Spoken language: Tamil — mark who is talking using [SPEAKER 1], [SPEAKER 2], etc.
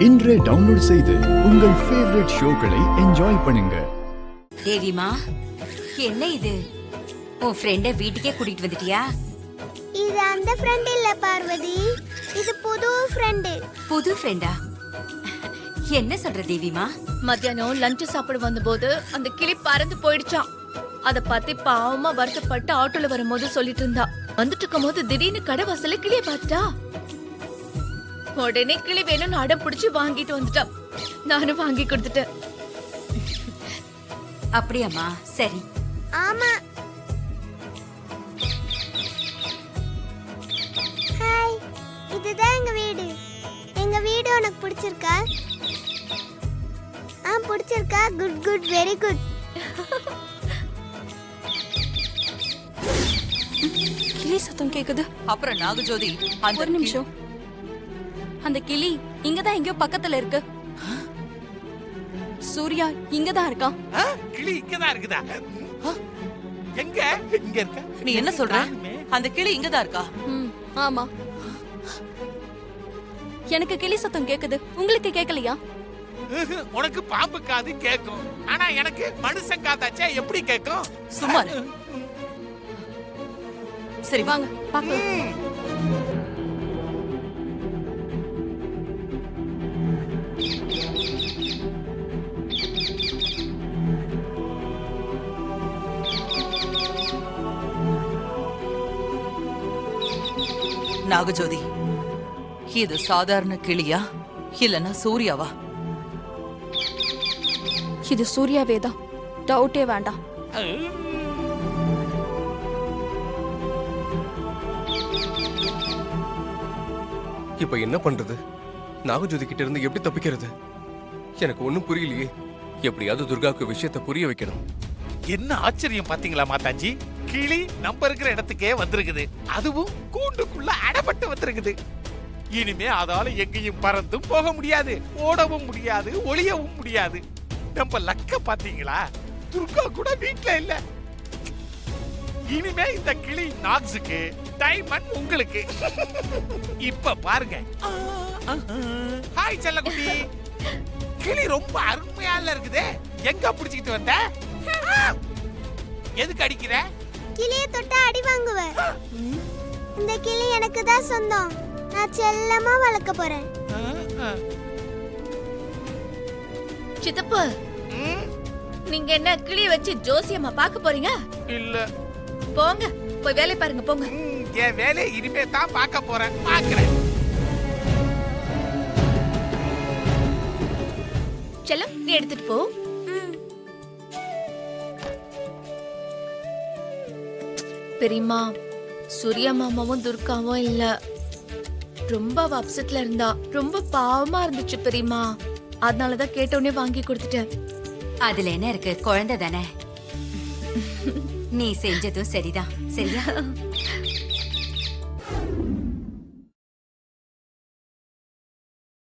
[SPEAKER 1] இன்றே டவுன்லோட் செய்து உங்கள் ஃபேவரட் ஷோக்களை என்ஜாய் பண்ணுங்க.
[SPEAKER 2] தேவிமா, என்ன இது? உன் ஃப்ரெண்ட வீட்டுக்கே கூட்டிட்டு வந்துட்டியா?
[SPEAKER 3] இது அந்த ஃப்ரெண்ட் இல்ல பார்வதி, இது புது ஃப்ரெண்ட்.
[SPEAKER 2] புது ஃப்ரெண்டா? என்ன சொல்ற தேவிமா?
[SPEAKER 4] மத்தியானம் லஞ்ச் சாப்பிட வந்தபோது அந்த கிளி பறந்து போயிடுச்சான். அத பத்தி பாவமா வருத்தப்பட்டு ஆட்டோல வரும்போது சொல்லிட்டு இருந்தா. வந்துட்டு இருக்கும் போது திடீர்னு கடை வாசல்ல கிளிய பாத்துட்டா. உடனே கிளி வேணும்னு அடம் பிடிச்சு வாங்கிட்டு வந்துட்டா. நானும் வாங்கி கொடுத்துட்டேன்.
[SPEAKER 2] அப்படியாம்மா? சரி.
[SPEAKER 3] ஆமா. ஹாய், இதுதான் எங்க வீடு. எங்க வீடு உனக்கு பிடிச்சிருக்கா? பிடிச்சிருக்கா? Good good, very good.
[SPEAKER 5] கிளி சத்தம் கேக்குது.
[SPEAKER 6] அப்புறம் நாகஜோதி,
[SPEAKER 5] ஒரு நிமிஷம். அந்த கிளி இங்கதான் எங்கயோ பக்கத்துல இருக்கு. சூர்யா இங்கதான் இருக்கான்.
[SPEAKER 7] கிளி இங்கதான் இருக்குதா? எங்க? இங்க இருக்க?
[SPEAKER 6] நீ என்ன சொல்ற? அந்த கிளி இங்கதான் இருக்கா?
[SPEAKER 5] ஆமா, எனக்கு கிளி சத்தம் கேக்குது. உங்களுக்கு கேக்கலையா?
[SPEAKER 7] உனக்கு பாம்பு காது கேக்கும், ஆனா எனக்கு மனுஷன் காதாச்சே, எப்படி கேக்கும்?
[SPEAKER 6] சும்மா சரி
[SPEAKER 5] வாங்க பாக்கலாம்.
[SPEAKER 6] நாகஜோதி, இது சாதாரண கிளியா இல்லனா சூர்யாவா?
[SPEAKER 5] இது சூர்யாவே தான், டவுட்டே வேண்டாம்.
[SPEAKER 8] இப்ப என்ன பண்றது? நாகஜோதி கிட்ட இருந்து எப்படி தப்பிக்கிறது? எனக்கு ஒண்ணும் புரியலையே. எப்படியாவது துர்காவுக்கு விஷயத்தை புரிய வைக்கணும்.
[SPEAKER 7] என்ன ஆச்சரியம் பாத்தீங்களா மாதாஜி? கிளி நம்ம இருக்கிற இடத்துக்கே வந்திருக்குது, அதுவும் கூண்டுக்குள்ள அடப்பட்டு வந்திருக்குது. இனிமே அதால எங்கேயும் பறந்தும் போக முடியாது, ஓடவும் முடியாது, ஒளியவும் முடியாது. நம்ம லக்க பாத்தீங்களா? துர்கா கூட வீட்ல இல்ல. இனிமே இந்த கிளி நாக்ஸுக்கு, டைமண்ட் உங்களுக்கு. இப்ப பாருங்க. ஹாய் செல்லக்குட்டி. கிளி ரொம்ப அருமையால இருக்குதே. எங்க புடிச்சிட்டு வந்த? எதுக்கு அடிக்கிற?
[SPEAKER 3] கிளிய தொட்டா அடி வாங்குவ. இந்த கிளி எனக்கு தான் சொந்தம். நான் செல்லமா வளர்க்க போறேன்.
[SPEAKER 4] சித்தப்பு, நீங்க என்ன கிளிய வச்சு ஜோசியம்மா பார்க்க போறீங்க?
[SPEAKER 7] இல்ல.
[SPEAKER 4] போங்க, போய் வேலை பாருங்க போங்க.
[SPEAKER 7] என் வேலை இனிமே தான் பார்க்க போறேன். பார்க்கிறேன்.
[SPEAKER 4] செல்லம், நீ எடுத்துட்டு போ. பெரியம்மா, சூர்யா மாமாவும் துர்காவும் இல்ல. ரொம்ப அப்செட்ல இருந்தா. ரொம்ப பாவமா இருந்துச்சு பெரியம்மா. அதனாலதான் கேட்டோடனே வாங்கி கொடுத்துட்டேன்.
[SPEAKER 2] அதுல என்ன இருக்கு? குழந்தை தானே. நீ செஞ்சதும் சரிதான். சரியா?